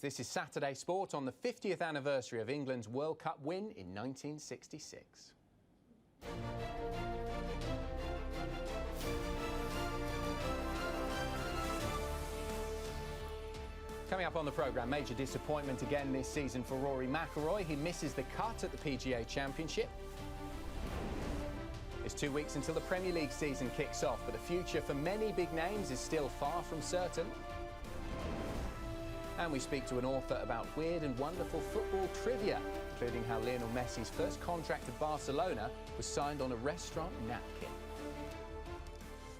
This is Saturday Sport on the 50th anniversary of England's World Cup win in 1966. Coming up on the programme, major disappointment again this season for Rory McIlroy. He misses the cut at the PGA Championship. It's 2 weeks until the Premier League season kicks off, but the future for many big names is still far from certain. And we speak to an author about weird and wonderful football trivia, including how Lionel Messi's first contract at Barcelona was signed on a restaurant napkin.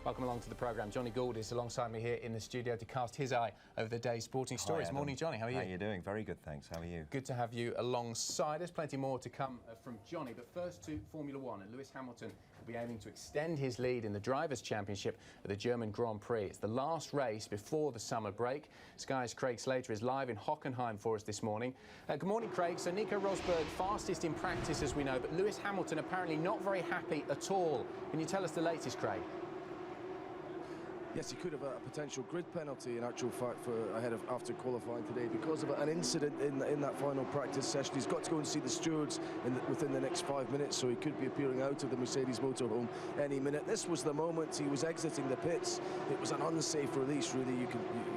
Welcome along to the programme. Jonny Gould is alongside me here in the studio to cast his eye over the day's sporting stories. Morning, Jonny. How are you? How are you doing? Very good, thanks. How are you? Good to have you alongside. There's plenty more to come from Jonny, but first to Formula One. And Lewis Hamilton will be aiming to extend his lead in the Drivers' Championship at the German Grand Prix. It's the last race before the summer break. Sky's Craig Slater is live in Hockenheim for us this morning. Good morning, Craig. So Nico Rosberg, fastest in practice, as we know, but Lewis Hamilton apparently not very happy at all. Can you tell us the latest, Craig? Yes, he could have a potential grid penalty in actual fact for after qualifying today because of an incident in that final practice session. He's got to go and see the stewards within the next 5 minutes, so he could be appearing out of the Mercedes motorhome any minute. This was the moment he was exiting the pits. It was an unsafe release, really.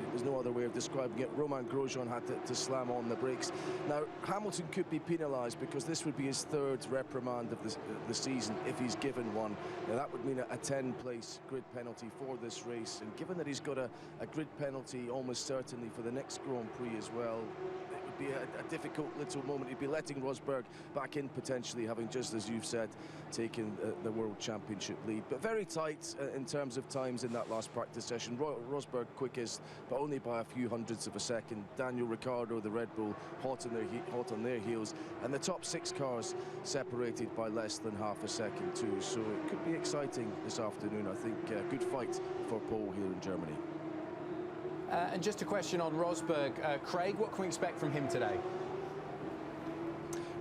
There's no other way of describing it. Romain Grosjean had to slam on the brakes. Now, Hamilton could be penalised because this would be his third reprimand of the season if he's given one. Now, that would mean a 10-place grid penalty for this race. And given that he's got a grid penalty almost certainly for the next Grand Prix as well, it would be a difficult little moment. He'd be letting Rosberg back in potentially, having just, as you've said, taken the World Championship lead. But very tight in terms of times in that last practice session. Rosberg quickest, but only by a few hundredths of a second. Daniel Ricciardo, the Red Bull, hot on their heels. And the top 6 cars separated by less than half a second too. So it could be exciting this afternoon, I think. Good fight for Paul here in Germany. And just a question on Rosberg. Craig, what can we expect from him today?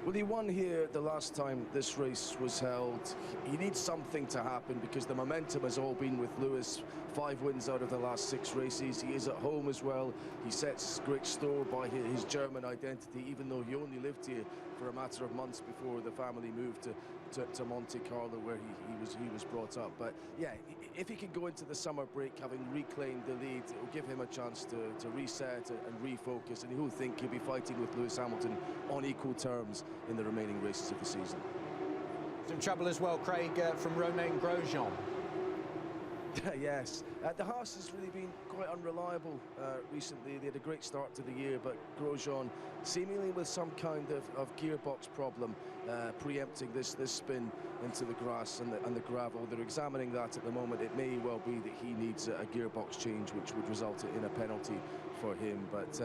Well, he won here the last time this race was held. He needs something to happen because the momentum has all been with Lewis. 5 wins out of the last 6 races. He is at home as well. He sets great store by his German identity, even though he only lived here for a matter of months before the family moved to Monte Carlo, where he was brought up. But yeah, if he can go into the summer break having reclaimed the lead, it will give him a chance to reset and refocus, and he'll think he'll be fighting with Lewis Hamilton on equal terms in the remaining races of the season. Some trouble as well, Craig, from Romain Grosjean. Yes, the Haas has really been quite unreliable recently. They had a great start to the year, but Grosjean seemingly with some kind of gearbox problem, preempting this spin into the grass and the gravel. They're examining that at the moment. It may well be that he needs a gearbox change, which would result in a penalty for him, but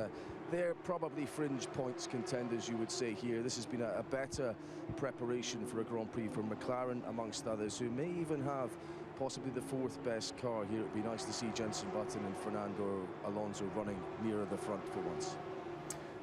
they're probably fringe points contenders, you would say here. This has been a better preparation for a Grand Prix for McLaren, amongst others, who may even have possibly the 4th best car here. It'd be nice to see Jenson Button and Fernando Alonso running nearer the front for once.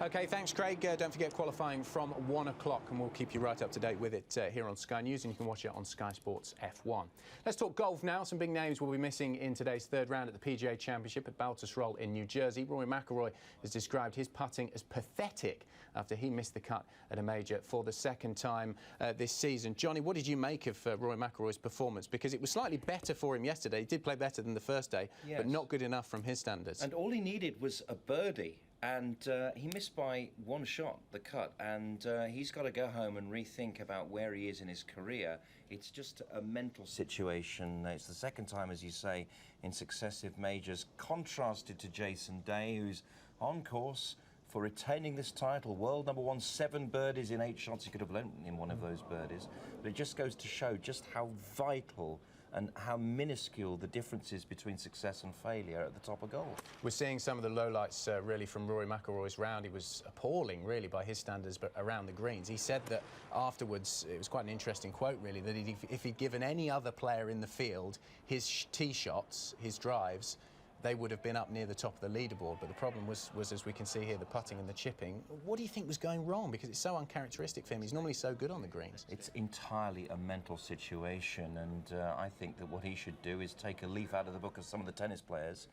OK, thanks, Craig. Don't forget qualifying from 1 o'clock, and we'll keep you right up to date with it here on Sky News, and you can watch it on Sky Sports F1. Let's talk golf now. Some big names will be missing in today's 3rd round at the PGA Championship at Baltusrol in New Jersey. Rory McIlroy has described his putting as pathetic after he missed the cut at a major for the 2nd time this season. Jonny, what did you make of Rory McIlroy's performance? Because it was slightly better for him yesterday. He did play better than the first day, yes, but not good enough from his standards. And all he needed was a birdie. And he missed by 1 shot, the cut, and he's got to go home and rethink about where he is in his career. It's just a mental situation. It's the 2nd time, as you say, in successive majors, contrasted to Jason Day, who's on course for retaining this title. World number 1, 7 birdies in 8 shots. He could have lent in one of those birdies. But it just goes to show just how vital and how minuscule the difference is between success and failure at the top of golf. We're seeing some of the lowlights really from Rory McIlroy's round. He was appalling, really, by his standards, but around the greens. He said that afterwards, it was quite an interesting quote, really, that if he'd given any other player in the field his tee shots, his drives, they would have been up near the top of the leaderboard. But the problem was, as we can see here, the putting and the chipping. What do you think was going wrong? Because it's so uncharacteristic for him. He's normally so good on the greens. It's entirely a mental situation, and I think that what he should do is take a leaf out of the book of some of the tennis players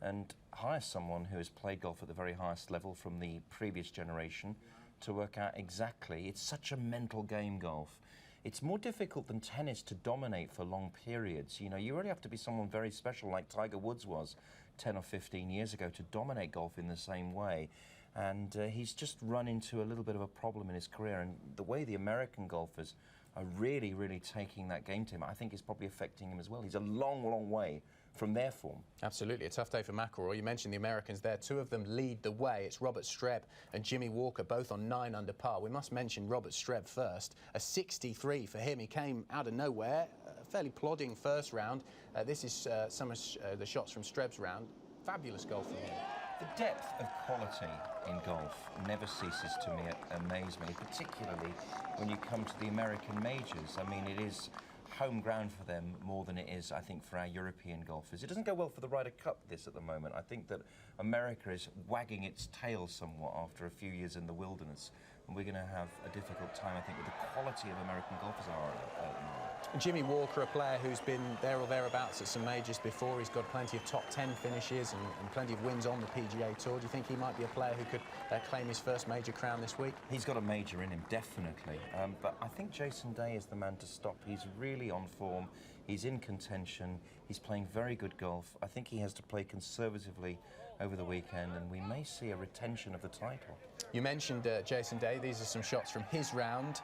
and hire someone who has played golf at the very highest level from the previous generation to work out exactly. It's such a mental game, golf. It's more difficult than tennis to dominate for long periods. You know, you really have to be someone very special like Tiger Woods was 10 or 15 years ago to dominate golf in the same way. And he's just run into a little bit of a problem in his career. And the way the American golfers are really, really taking that game to him, I think is probably affecting him as well. He's a long, long way from their form. Absolutely, a tough day for McIlroy. You mentioned the Americans there. Two of them lead the way. It's Robert Streb and Jimmy Walker, both on 9 under par. We must mention Robert Streb first. A 63 for him. He came out of nowhere, a fairly plodding first round. This is some of the shots from Streb's round. Fabulous golf from him. The depth of quality in golf never ceases to amaze me, particularly when you come to the American majors. I mean, it is home ground for them more than it is, I think, for our European golfers. It doesn't go well for the Ryder Cup, this, at the moment. I think that America is wagging its tail somewhat after a few years in the wilderness, and we're going to have a difficult time, I think, with the quality of American golfers are at the moment. Jimmy Walker, a player who's been there or thereabouts at some majors before. He's got plenty of top 10 finishes and plenty of wins on the PGA Tour. Do you think he might be a player who could claim his first major crown this week? He's got a major in him, definitely. But I think Jason Day is the man to stop. He's really on form. He's in contention. He's playing very good golf. I think he has to play conservatively over the weekend, and we may see a retention of the title. You mentioned Jason Day. These are some shots from his round.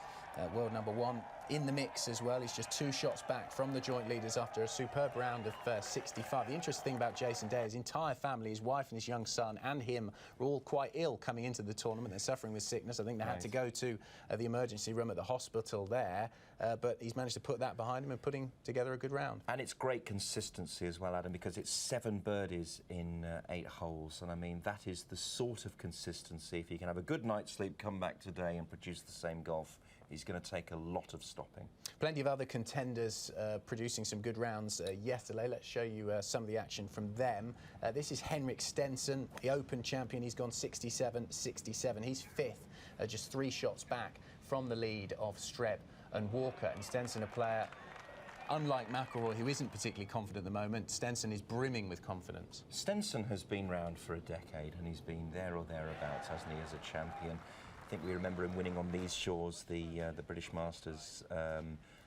World number 1 in the mix as well. He's just 2 shots back from the joint leaders after a superb round of 65. The interesting thing about Jason Day, his entire family, his wife and his young son and him, were all quite ill coming into the tournament. They're suffering with sickness. I think they had to go to the emergency room at the hospital there, but he's managed to put that behind him and putting together a good round. And it's great consistency as well, Adam, because it's 7 birdies in 8 holes. And I mean, that is the sort of consistency. If he can have a good night's sleep, come back today and produce the same golf, he's going to take a lot of stopping. Plenty of other contenders producing some good rounds yesterday. Let's show you some of the action from them. This is Henrik Stenson, the Open champion. He's gone 67-67. He's 5th, just 3 shots back from the lead of Streb and Walker. And Stenson, a player, unlike McIlroy, who isn't particularly confident at the moment, Stenson is brimming with confidence. Stenson has been round for a decade, and he's been there or thereabouts, hasn't he, as a champion. I think we remember him winning on these shores, the British Masters,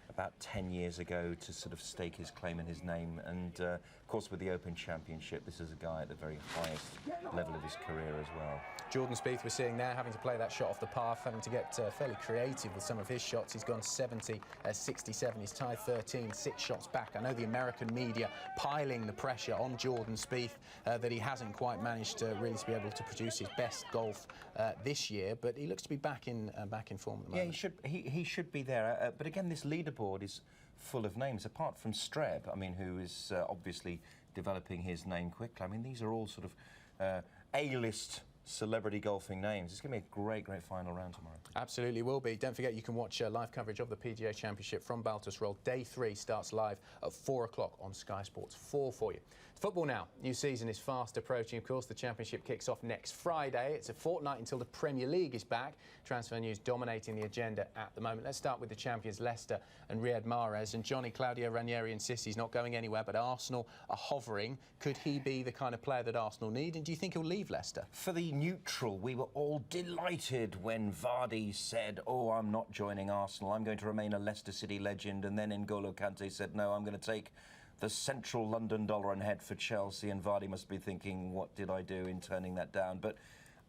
about 10 years ago, to sort of stake his claim and his name. And of course, with the Open Championship, this is a guy at the very highest level of his career as well. Jordan Spieth, we're seeing there, having to play that shot off the path, having to get fairly creative with some of his shots. He's gone 70-67. He's tied 13, 6 shots back. I know the American media piling the pressure on Jordan Spieth that he hasn't quite managed to really be able to produce his best golf this year, but he looks to be back in form at the moment. Yeah, he should be there. But again, this leaderboard is full of names, apart from Streb, I mean, who is obviously developing his name quickly. I mean, these are all sort of A-list celebrity golfing names. It's going to be a great, great final round tomorrow. Absolutely will be. Don't forget you can watch live coverage of the PGA Championship from Baltusrol. Day 3 starts live at 4 o'clock on Sky Sports 4 for you. Football now. New season is fast approaching. Of course, the Championship kicks off next Friday. It's a fortnight until the Premier League is back. Transfer news dominating the agenda at the moment. Let's start with the champions Leicester and Riyad Mahrez. And Johnny, Claudio Ranieri insists he's not going anywhere, but Arsenal are hovering. Could he be the kind of player that Arsenal need? And do you think he'll leave Leicester? For the neutral, we were all delighted when Vardy said, "Oh, I'm not joining Arsenal. I'm going to remain a Leicester City legend." And then N'Golo Kante said, "No, I'm going to take the central London dollar and head for Chelsea." And Vardy must be thinking, what did I do in turning that down? But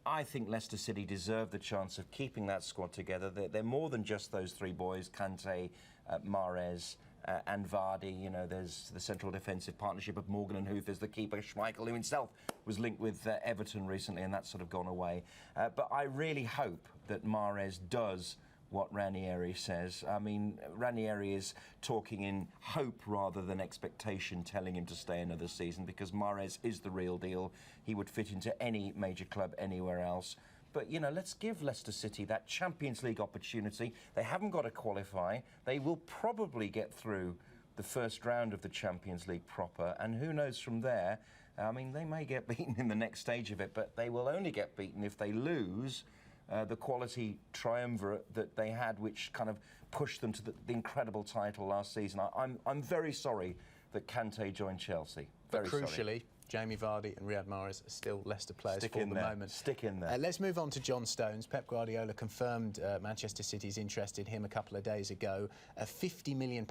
I think Leicester City deserve the chance of keeping that squad together. They're more than just those 3 boys, Kante, Mahrez and Vardy. You know, there's the central defensive partnership of Morgan and Huth. There's the keeper, Schmeichel, who himself was linked with Everton recently, and that's sort of gone away. But I really hope that Mahrez does what Ranieri says. I mean, Ranieri is talking in hope rather than expectation, telling him to stay another season, because Mahrez is the real deal. He would fit into any major club anywhere else. But, you know, let's give Leicester City that Champions League opportunity. They haven't got to qualify. They will probably get through the first round of the Champions League proper, and who knows from there. I mean, they may get beaten in the next stage of it, but they will only get beaten if they lose the quality triumvirate that they had, which kind of pushed them to the incredible title last season. I'm very sorry that Kante joined Chelsea. But Very crucially, sorry. Jamie Vardy and Riyad Mahrez are still Leicester players Stick for in the there. moment. Stick in there. Let's move on to John Stones. Pep Guardiola confirmed Manchester City's interest in him a couple of days ago. £50 million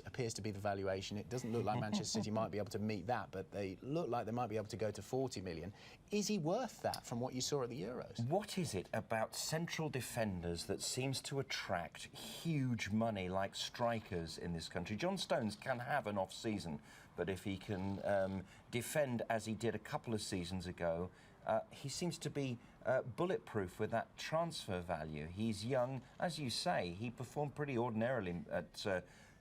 appears to be the valuation. It doesn't look like Manchester City might be able to meet that, but they look like they might be able to go to 40 million. Is he worth that from what you saw at the Euros? What is it about central defenders that seems to attract huge money like strikers in this country? John Stones can have an off-season, but if he can defend as he did a couple of seasons ago, he seems to be bulletproof with that transfer value. He's young, as you say, he performed pretty ordinarily at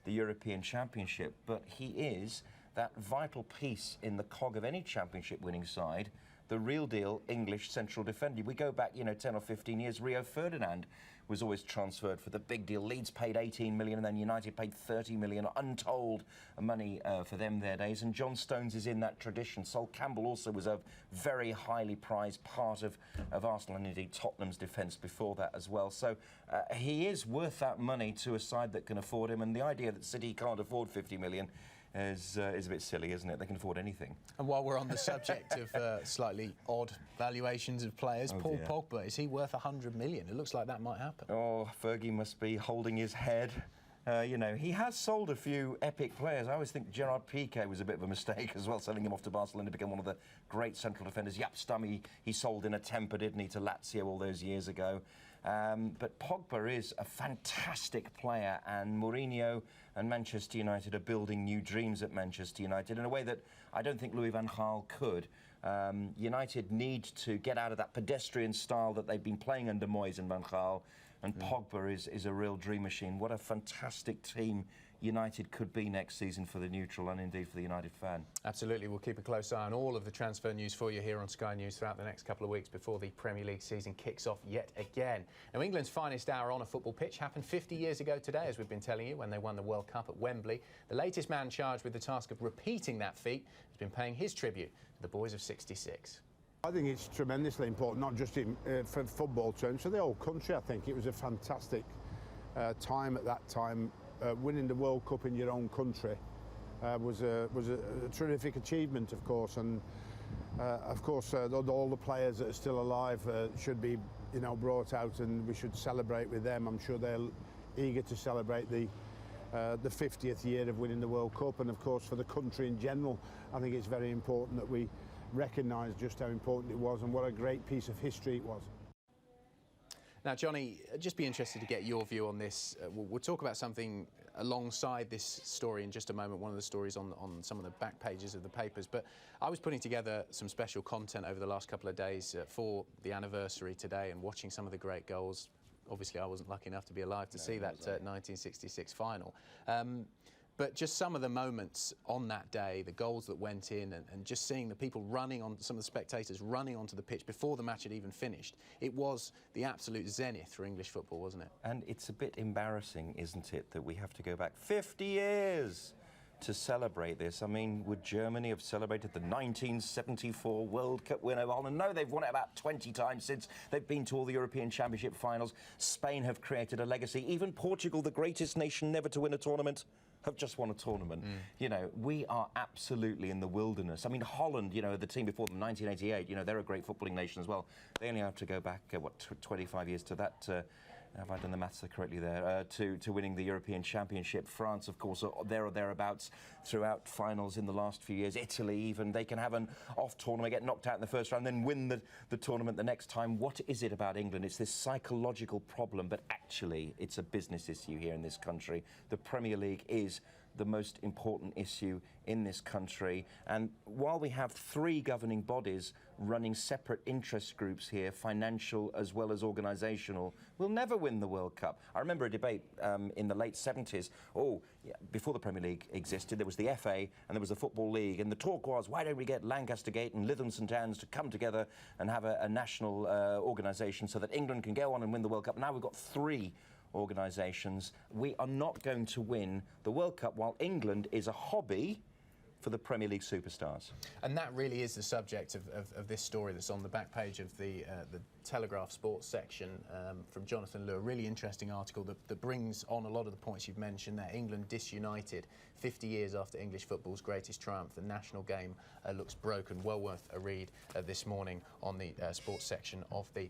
the European Championship, but he is that vital piece in the cog of any championship winning side, the real deal English central defender. We go back, 10 or 15 years, Rio Ferdinand was always transferred for the big deal. Leeds paid 18 million and then United paid 30 million, untold money for them their days. And John Stones is in that tradition. Sol Campbell also was a very highly prized part of Arsenal and indeed Tottenham's defence before that as well. So he is worth that money to a side that can afford him. And the idea that City can't afford 50 million is a bit silly, isn't it? They can afford anything. And while we're on the subject of slightly odd valuations of players, Paul Pogba, is he worth 100 million? It looks like that might happen. Oh, Fergie must be holding his head. He has sold a few epic players. I always think Gerard Piqué was a bit of a mistake as well, selling him off to Barcelona to become one of the great central defenders. Jaap Stam, he sold in a temper, didn't he, to Lazio all those years ago. But Pogba is a fantastic player, and Mourinho and Manchester United are building new dreams at Manchester United in a way that I don't think Louis van Gaal could. United need to get out of that pedestrian style that they've been playing under Moyes and Van Gaal, and Pogba is a real dream machine. What a fantastic team United could be next season for the neutral and indeed for the United fan. Absolutely. We'll keep a close eye on all of the transfer news for you here on Sky News throughout the next couple of weeks before the Premier League season kicks off yet again. Now, England's finest hour on a football pitch happened 50 years ago today, as we've been telling you, when they won the World Cup at Wembley. The latest man charged with the task of repeating that feat has been paying his tribute to the boys of '66. I think it's tremendously important, not just for football terms, for the whole country. I think it was a fantastic time at that time. Winning the World Cup in your own country was a terrific achievement, of course, and of course all the players that are still alive should be brought out, and we should celebrate with them. I'm sure they're eager to celebrate the 50th year of winning the World Cup, and of course for the country in general, I think it's very important that we recognise just how important it was and what a great piece of history it was. Now, Johnny, I'd just be interested to get your view on this. We'll talk about something alongside this story in just a moment, one of the stories on some of the back pages of the papers. But I was putting together some special content over the last couple of days for the anniversary today and watching some of the great goals. Obviously, I wasn't lucky enough to be alive to see that 1966 final. But just some of the moments on that day, the goals that went in, and just seeing the people running on, some of the spectators running onto the pitch before the match had even finished. It was the absolute zenith for English football, wasn't it? And it's a bit embarrassing, isn't it, that we have to go back 50 years to celebrate this. I mean, would Germany have celebrated the 1974 World Cup win over Holland? No, they've won it about 20 times since. They've been to all the European Championship finals. Spain have created a legacy. Even Portugal, the greatest nation never to win a tournament, have just won a tournament. We are absolutely in the wilderness. I mean, Holland, the team before them, 1988, they're a great footballing nation as well. They only have to go back, 25 years to that, have I done the maths correctly there, to winning the European Championship. France, of course, are there or thereabouts throughout finals in the last few years. Italy, even, they can have an off tournament, get knocked out in the first round, then win the tournament the next time. What is it about England? It's this psychological problem, but actually it's a business issue here in this country. The Premier League is the most important issue in this country, and while we have 3 governing bodies running separate interest groups here, financial as well as organisational, we'll never win the World Cup. I remember a debate in the late 70s, before the Premier League existed, there was the FA and there was the Football League, and the talk was, why don't we get Lancaster Gate and Lytham St Anne's to come together and have a national organisation so that England can go on and win the World Cup. Now we've got 3 organisations. We are not going to win the World Cup while England is a hobby for the Premier League superstars. And that really is the subject of this story that's on the back page of the Telegraph Sports section from Jonathan Lew. A really interesting article that brings on a lot of the points you've mentioned there. England disunited 50 years after English football's greatest triumph. The national game looks broken. Well worth a read this morning on the sports section of the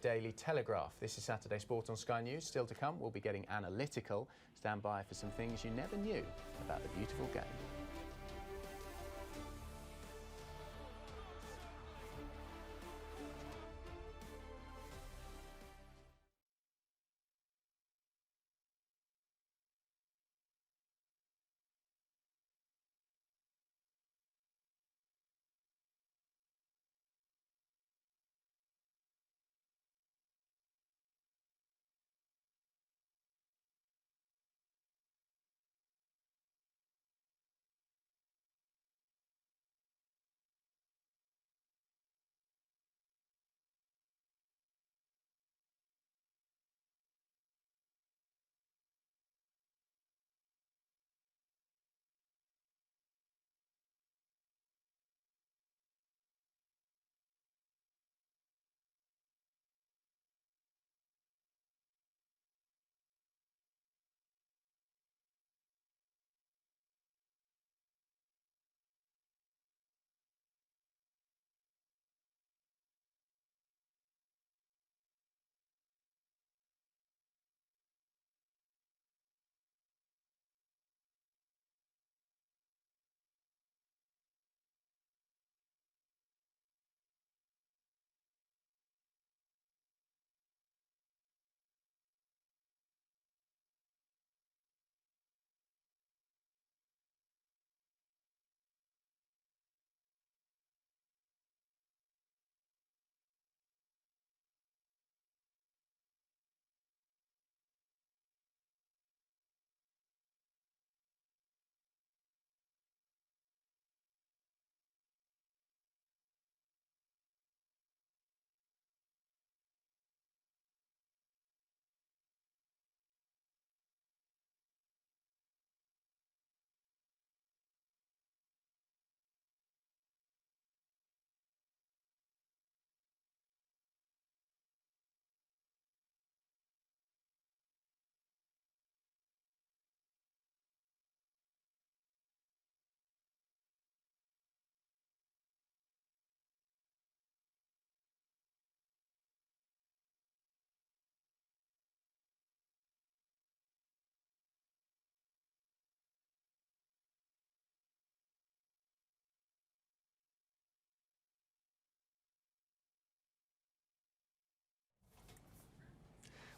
Daily Telegraph. This is Saturday Sport on Sky News. Still to come, we'll be getting analytical. Stand by for some things you never knew about the beautiful game.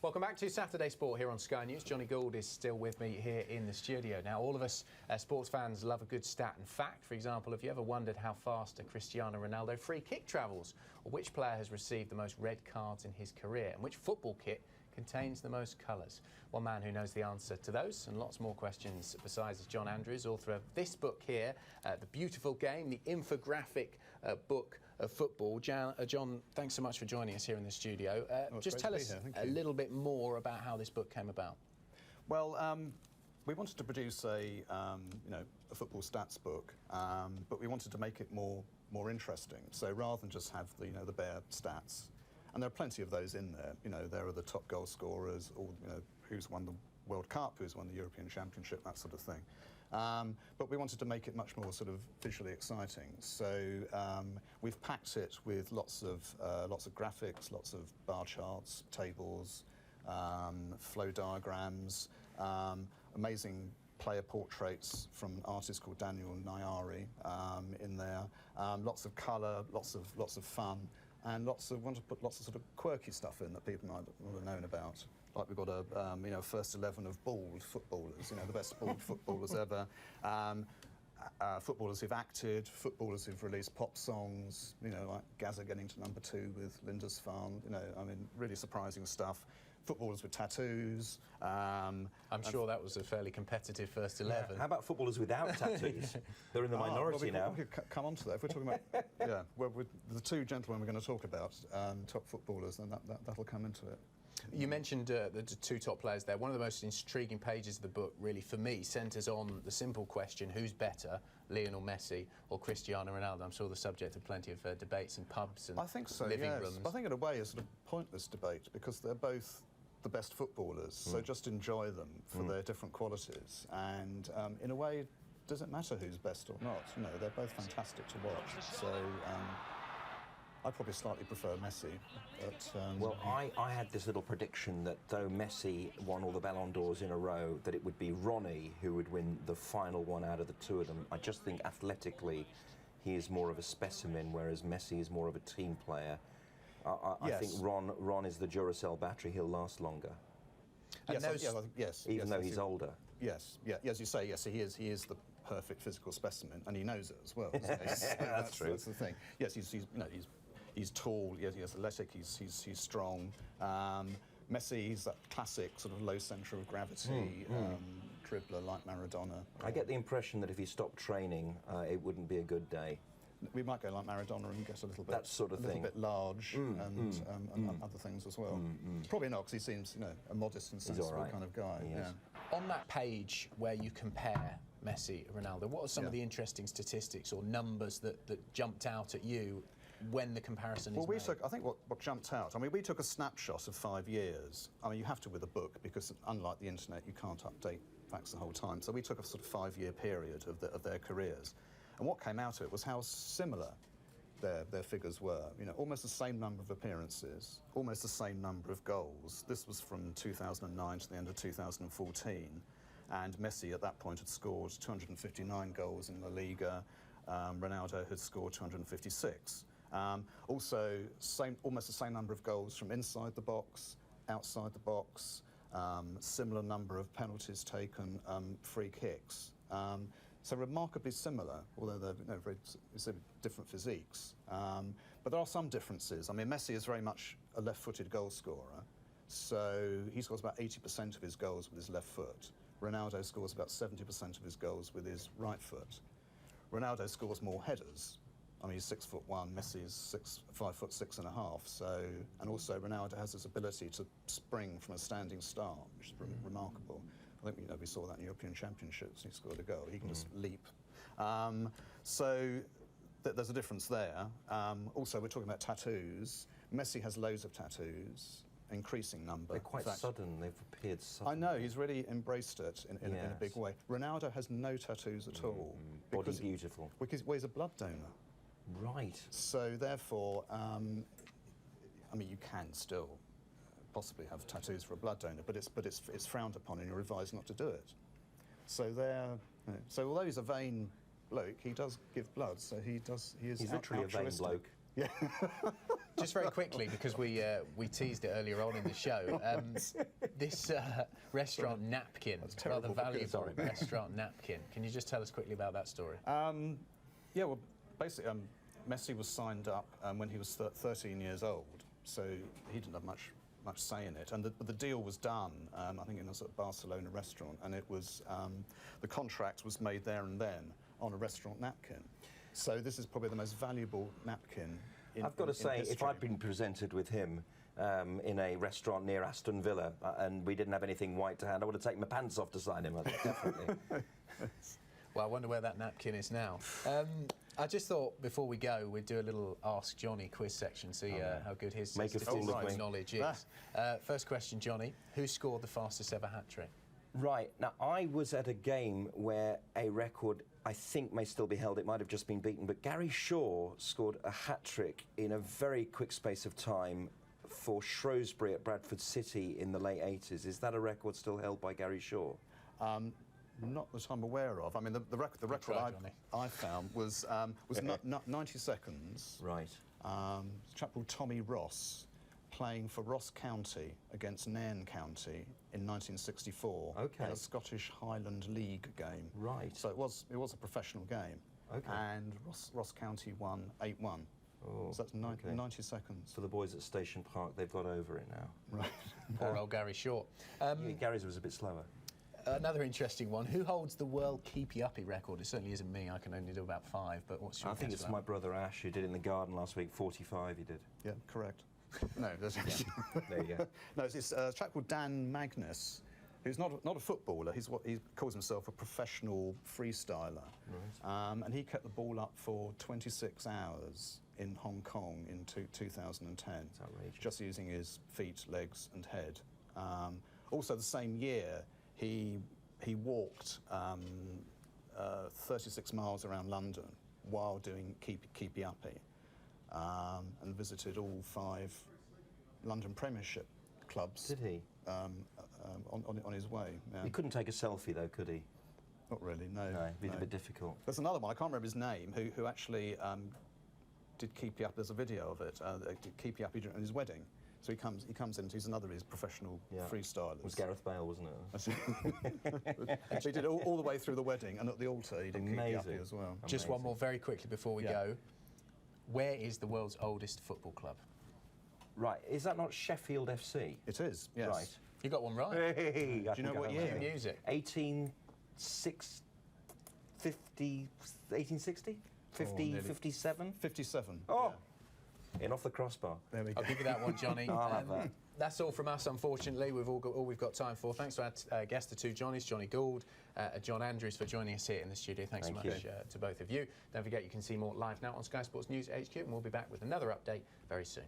Welcome back to Saturday Sport here on Sky News. Jonny Gould is still with me here in the studio. Now, all of us sports fans love a good stat and fact. For example, have you ever wondered how fast a Cristiano Ronaldo free kick travels? Or which player has received the most red cards in his career? And which football kit contains the most colours? One man who knows the answer to those and lots more questions besides is John Andrews, author of this book here, The Beautiful Game, the infographic book of football. John, thanks so much for joining us here in the studio. Just tell us a little bit more about how this book came about. Well, we wanted to produce a football stats book, but we wanted to make it more interesting. So rather than just have the bare stats, and there are plenty of those in there. There are the top goal scorers, or who's won the World Cup, who's won the European Championship, that sort of thing. But we wanted to make it much more sort of visually exciting. So we've packed it with lots of graphics, lots of bar charts, tables, flow diagrams, amazing player portraits from an artist called Daniel Nayari in there. Lots of colour, lots of fun, and want to put lots of sort of quirky stuff in that people might not have known about. Like we've got a first 11 of bald footballers, the best bald footballers ever. Footballers who've acted, footballers who've released pop songs, like Gaza getting to #2 with Lindisfarne, really surprising stuff. Footballers with tattoos. I'm sure that was a fairly competitive first 11. Yeah. How about footballers without tattoos? They're in the minority now. We could come on to that. If we're talking about, the two gentlemen we're going to talk about, top footballers, then that'll come into it. You mentioned the two top players there. One of the most intriguing pages of the book, really, for me, centres on the simple question, who's better, Lionel Messi or Cristiano Ronaldo? I'm sure the subject of plenty of debates and pubs and I think so, living yes. rooms. I think in a way it's sort of pointless debate because they're both the best footballers, so just enjoy them for their different qualities. And in a way, does it matter who's best or not? You know, they're both fantastic to watch. So I probably slightly prefer Messi. But, well, I had this little prediction that though Messi won all the Ballon d'Ors in a row, that it would be Ronnie who would win the final one out of the two of them. I just think athletically he is more of a specimen, whereas Messi is more of a team player. I think Ron is the Duracell battery. He'll last longer. Yes, even though he's older. Yes, yeah, as you say, yes, he is the perfect physical specimen, and he knows it as well. Isn't he? So that's true. That's the thing. Yes, he's tall. Yes, he's athletic. He's strong. Messi, he's that classic sort of low centre of gravity dribbler like Maradona. I get the impression that if he stopped training, it wouldn't be a good day. We might go like Maradona and get a little bit that sort of a bit large and other things as well. Probably not, because he seems, you know, a modest and sensible kind of guy. Yeah. On that page where you compare Messi and Ronaldo, what are some of the interesting statistics or numbers that jumped out at you when the comparison is made? I think what jumped out, I mean, we took a snapshot of 5 years. I mean, you have to with a book, because unlike the internet, you can't update facts the whole time. So we took a sort of 5-year period of their careers. And what came out of it was how similar their figures were. You know, almost the same number of appearances, almost the same number of goals. This was from 2009 to the end of 2014. And Messi at that point had scored 259 goals in La Liga. Ronaldo had scored 256. Also, almost the same number of goals from inside the box, outside the box, similar number of penalties taken, free kicks. So remarkably similar, although they're very different physiques. But there are some differences. I mean, Messi is very much a left-footed goal scorer, so he scores about 80% of his goals with his left foot. Ronaldo scores about 70% of his goals with his right foot. Ronaldo scores more headers. I mean, he's 6'1", Messi is 5'6.5". So, and also Ronaldo has this ability to spring from a standing start, which is remarkable. I think we saw that in European Championships. He scored a goal. He can just leap. So there's a difference there. Also, we're talking about tattoos. Messi has loads of tattoos, increasing number. They're quite sudden. They've appeared sudden. I know. He's really embraced it in a big way. Ronaldo has no tattoos at all. Body's beautiful. Because he's a blood donor. Right. So therefore, I mean, you can still possibly have tattoos for a blood donor, but it's frowned upon, and you're advised not to do it. So so although he's a vain bloke, he does give blood. So he's literally a vain bloke. Yeah. Just very quickly, because we teased it earlier on in the show, this restaurant napkin, rather valuable restaurant napkin. Can you just tell us quickly about that story? Yeah, well, basically, Messi was signed up when he was 13 years old, so he didn't have much say in it. And the deal was done, I think in a sort of Barcelona restaurant, and it was the contract was made there and then on a restaurant napkin. So this is probably the most valuable napkin in I've got to say, history. if I'd been presented with him in a restaurant near Aston Villa and we didn't have anything white to hand, I would have taken my pants off to sign him, definitely. Well, I wonder where that napkin is now. I just thought before we go, we'd do a little Ask Johnny quiz section, see how good his statistics knowledge is. First question, Johnny. Who scored the fastest ever hat-trick? Right. Now, I was at a game where a record, I think, may still be held. It might have just been beaten. But Gary Shaw scored a hat-trick in a very quick space of time for Shrewsbury at Bradford City in the late 80s. Is that a record still held by Gary Shaw? Not that I'm aware of. I mean, the record I found was 90 seconds. Right. A chap called Tommy Ross playing for Ross County against Nairn County in 1964 in a Scottish Highland League game. Right. So it was a professional game. Okay. And Ross County won 8-1. Oh, so that's 90 seconds. For the boys at Station Park, they've got over it now. Right. Poor old Gary Shaw. Gary's was a bit slower. Another interesting one. Who holds the world keepy-uppy record? It certainly isn't me. I can only do about 5. But what's your guess? I think it's my brother Ash who did it in the garden last week. 45 he did. Yeah, correct. No, there you go. No, it's a chap called Dan Magnus, who's not a footballer. He's what he calls himself, a professional freestyler. Right. And he kept the ball up for 26 hours in Hong Kong in 2010. That's outrageous. Just using his feet, legs, and head. Also, the same year, he walked 36 miles around London while doing keepy uppy, and visited all 5 London Premiership clubs. Did he? On his way. Yeah. He couldn't take a selfie though, could he? Not really, no. No, it'd be a bit difficult. There's another one, I can't remember his name, who actually did keepy up. There's a video of it. Did keepy up at his wedding. So he comes in. He's another of his professional freestylers. It was Gareth Bale, wasn't it? So he did it all the way through the wedding, and at the altar he did keepy uppy as well. Just one more very quickly before we go. Where is the world's oldest football club? Right, is that not Sheffield FC? It is, yes. Right. You got one right. Hey, do you know what year? Music. 1860? 50, 57? 57. Oh! In off the crossbar. There we go. I'll give you that one, Johnny. I'll have that. That's all from us, unfortunately. We've all we've got time for. Thanks to our guests, the 2 Johnnies, Jonny Gould, John Andrews, for joining us here in the studio. Thanks so much to both of you. Don't forget, you can see more live now on Sky Sports News HQ, and we'll be back with another update very soon.